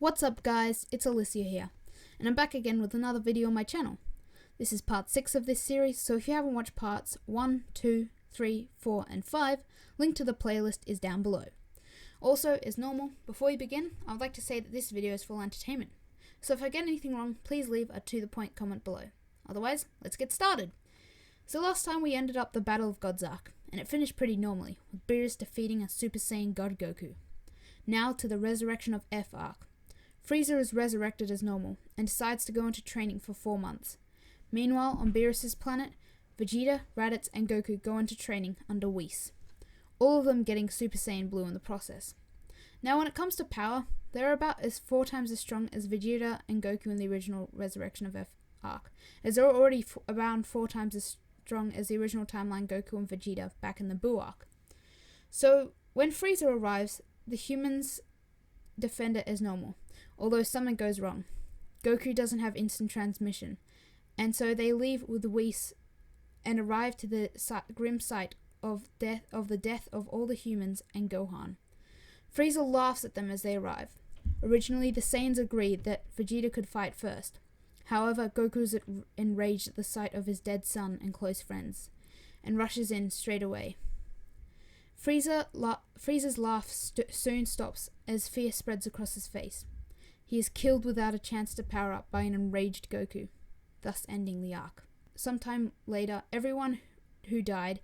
What's up guys, it's Alicia here, and I'm back again with another video on my channel. This is part 6 of this series, so if you haven't watched parts 1, 2, 3, 4 and 5, link to the playlist is down below. Also, as normal, before we begin, I would like to say that this video is for entertainment, so if I get anything wrong, please leave a to-the-point comment below. Otherwise, let's get started. So last time we ended up the Battle of God's Arc, and it finished pretty normally, with Beerus defeating a Super Saiyan God Goku. Now to the Resurrection of F arc. Frieza is resurrected as normal, and decides to go into training for 4 months. Meanwhile, on Beerus' planet, Vegeta, Raditz and Goku go into training under Whis, all of them getting Super Saiyan Blue in the process. Now when it comes to power, they're about 4 times as strong as Vegeta and Goku in the original Resurrection of F arc, as they're already around 4 times as strong as the original timeline Goku and Vegeta back in the Buu arc. So when Frieza arrives, the humans defend it as normal, although something goes wrong. Goku doesn't have instant transmission, and so they leave with Whis and arrive to the grim sight of the death of all the humans and Gohan. Frieza laughs at them as they arrive. Originally, the Saiyans agreed that Vegeta could fight first. However, Goku is enraged at the sight of his dead son and close friends, and rushes in straight away. Frieza's laugh soon stops as fear spreads across his face. He is killed without a chance to power up by an enraged Goku, thus ending the arc. Sometime later, everyone who died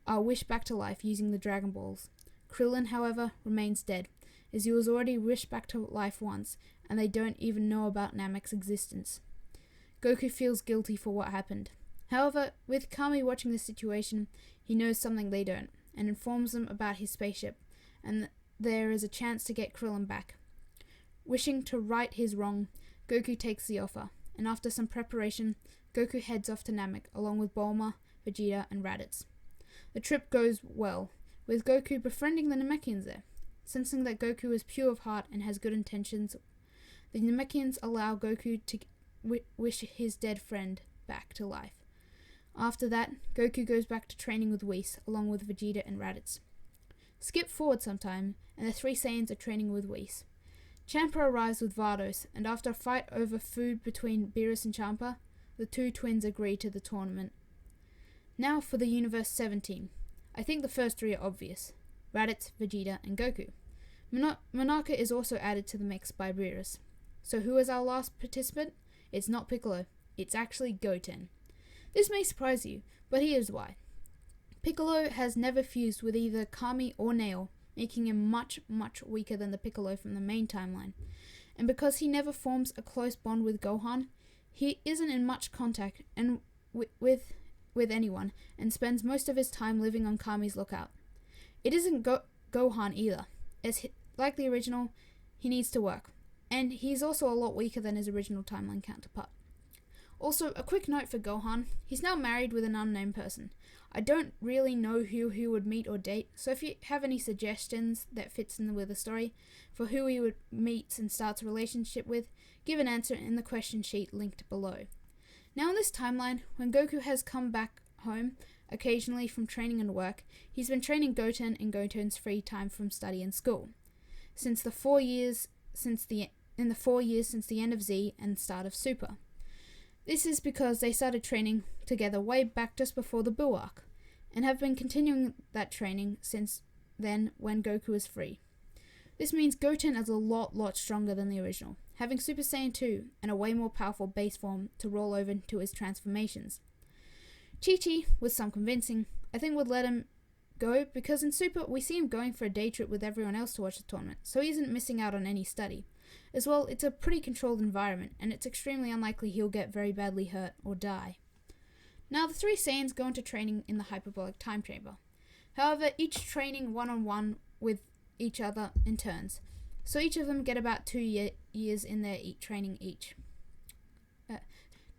are wished back to life using the Dragon Balls. Krillin, however, remains dead, as he was already wished back to life once, and they don't even know about Namek's existence. Goku feels guilty for what happened. However, with Kami watching the situation, he knows something they don't, and informs them about his spaceship, and there is a chance to get Krillin back. Wishing to right his wrong, Goku takes the offer, and after some preparation, Goku heads off to Namek along with Bulma, Vegeta and Raditz. The trip goes well, with Goku befriending the Namekians there. Sensing that Goku is pure of heart and has good intentions, the Namekians allow Goku to wish his dead friend back to life. After that, Goku goes back to training with Whis along with Vegeta and Raditz. Skip forward some time, and the 3 Saiyans are training with Whis. Champa arrives with Vados, and after a fight over food between Beerus and Champa, the 2 twins agree to the tournament. Now for the Universe 7 team. I think the first 3 are obvious: Raditz, Vegeta and Goku. Monarca is also added to the mix by Beerus. So who is our last participant? It's not Piccolo, it's actually Goten. This may surprise you, but here's why. Piccolo has never fused with either Kami or Nail, making him much, much weaker than the Piccolo from the main timeline. And because he never forms a close bond with Gohan, he isn't in much contact and with anyone, and spends most of his time living on Kami's lookout. It isn't Gohan either, as like the original, he needs to work, and he's also a lot weaker than his original timeline counterpart. Also, a quick note for Gohan, he's now married with an unknown person. I don't really know who he would meet or date, so if you have any suggestions that fits in with the story for who he would meet and starts a relationship with, give an answer in the question sheet linked below. Now in this timeline, when Goku has come back home, occasionally from training and work, he's been training Goten in Goten's free time from study and school. In the 4 years since the end of Z and start of Super. This is because they started training together way back just before the Buu arc, and have been continuing that training since then when Goku is free. This means Goten is a lot stronger than the original, having Super Saiyan 2 and a way more powerful base form to roll over to his transformations. Chi-Chi, with some convincing, I think would let him go because in Super we see him going for a day trip with everyone else to watch the tournament, so he isn't missing out on any study. As well, it's a pretty controlled environment, and it's extremely unlikely he'll get very badly hurt or die. Now, the 3 Saiyans go into training in the hyperbolic time chamber. However, each training one-on-one with each other in turns, so each of them get about 2 years in their training each.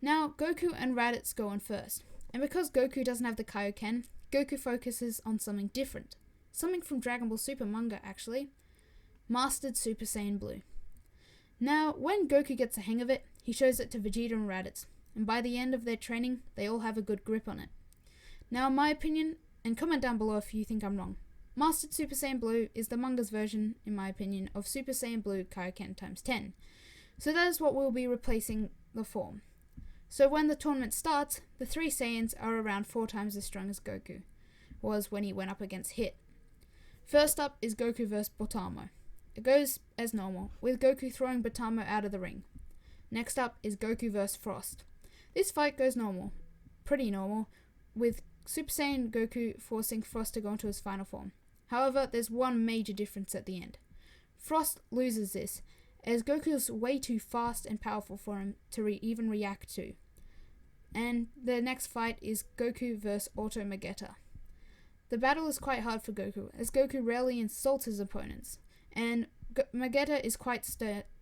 Now, Goku and Raditz go on first, and because Goku doesn't have the Kaioken, Goku focuses on something different. Something from Dragon Ball Super manga, actually. Mastered Super Saiyan Blue. Now, when Goku gets the hang of it, he shows it to Vegeta and Raditz, and by the end of their training, they all have a good grip on it. Now, in my opinion, and comment down below if you think I'm wrong, Mastered Super Saiyan Blue is the manga's version, in my opinion, of Super Saiyan Blue Kaioken times 10. So that is what will be replacing the form. So when the tournament starts, the 3 Saiyans are around 4 times as strong as Goku was when he went up against Hit. First up is Goku vs Botamo. It goes as normal, with Goku throwing Botamo out of the ring. Next up is Goku vs Frost. This fight goes normal, pretty normal, with Super Saiyan Goku forcing Frost to go into his final form. However, there's one major difference at the end. Frost loses this, as Goku is way too fast and powerful for him to even react to. And the next fight is Goku vs Auto Magetta. The battle is quite hard for Goku, as Goku rarely insults his opponents, and Magetta is quite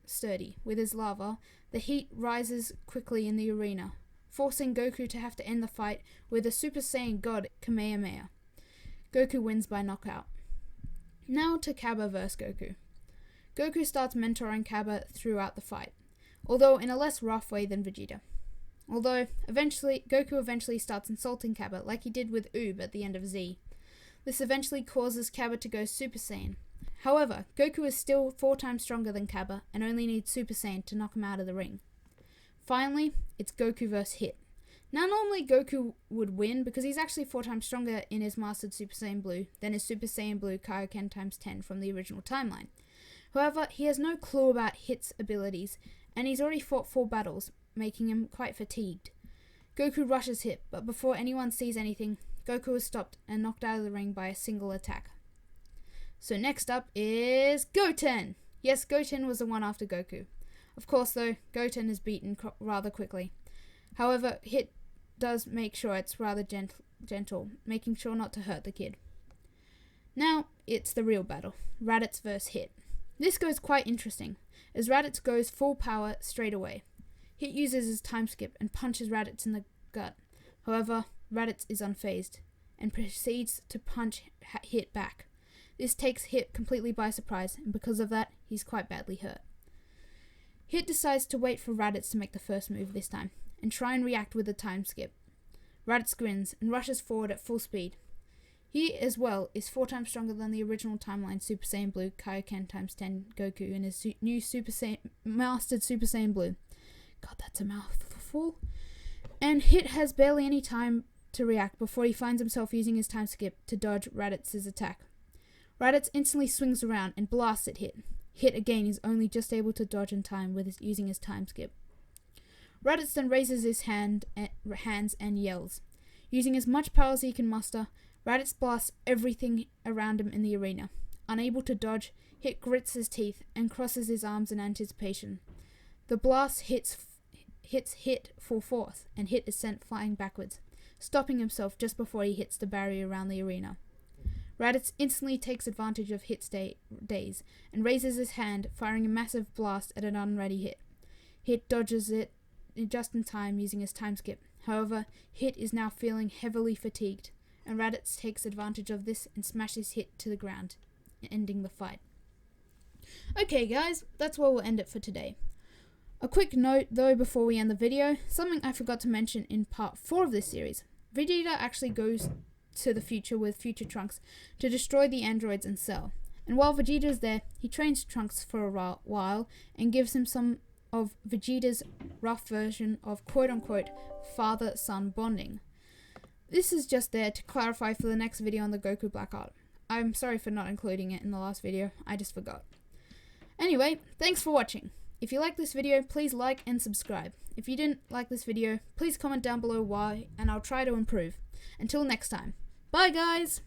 sturdy. With his lava, the heat rises quickly in the arena, forcing Goku to have to end the fight with a Super Saiyan God Kamehameha. Goku wins by knockout. Now to Cabba vs Goku. Goku starts mentoring Cabba throughout the fight, although in a less rough way than Vegeta. Goku eventually starts insulting Cabba like he did with Oob at the end of Z. This eventually causes Cabba to go Super Saiyan. However, Goku is still 4 times stronger than Cabba and only needs Super Saiyan to knock him out of the ring. Finally, it's Goku vs Hit. Now normally Goku would win because he's actually 4 times stronger in his Mastered Super Saiyan Blue than his Super Saiyan Blue Kaioken times 10 from the original timeline. However, he has no clue about Hit's abilities, and he's already fought 4 battles, making him quite fatigued. Goku rushes Hit, but before anyone sees anything, Goku is stopped and knocked out of the ring by a single attack. So next up is Goten! Yes, Goten was the one after Goku. Of course though, Goten is beaten rather quickly. However, Hit does make sure it's rather gentle, making sure not to hurt the kid. Now, it's the real battle, Raditz vs Hit. This goes quite interesting, as Raditz goes full power straight away. Hit uses his time skip and punches Raditz in the gut. However, Raditz is unfazed, and proceeds to punch Hit back. This takes Hit completely by surprise, and because of that, he's quite badly hurt. Hit decides to wait for Raditz to make the first move this time, and try and react with a time skip. Raditz grins and rushes forward at full speed. He, as well, is 4 times stronger than the original timeline Super Saiyan Blue Kaioken times 10 Goku in his new Mastered Super Saiyan Blue. God, that's a mouthful. And Hit has barely any time to react before he finds himself using his time skip to dodge Raditz's attack. Raditz instantly swings around and blasts at Hit. Hit again is only just able to dodge in time using his time skip. Raditz then raises his hands and yells. Using as much power as he can muster, Raditz blasts everything around him in the arena. Unable to dodge, Hit grits his teeth and crosses his arms in anticipation. The blast hits Hit full force, and Hit is sent flying backwards, stopping himself just before he hits the barrier around the arena. Raditz instantly takes advantage of Hit's daze and raises his hand, firing a massive blast at an unready Hit. Hit dodges it just in time using his time skip. However, Hit is now feeling heavily fatigued, and Raditz takes advantage of this and smashes Hit to the ground, ending the fight. Okay guys, that's where we'll end it for today. A quick note though before we end the video, something I forgot to mention in part 4 of this series. Vegeta actually goes to the future with Future Trunks to destroy the androids in Cell. And while Vegeta is there, he trains Trunks for a while and gives him some of Vegeta's rough version of quote-unquote father-son bonding. This is just there to clarify for the next video on the Goku Black Art. I'm sorry for not including it in the last video, I just forgot. Anyway, thanks for watching. If you liked this video, please like and subscribe. If you didn't like this video, please comment down below why, and I'll try to improve. Until next time. Bye guys!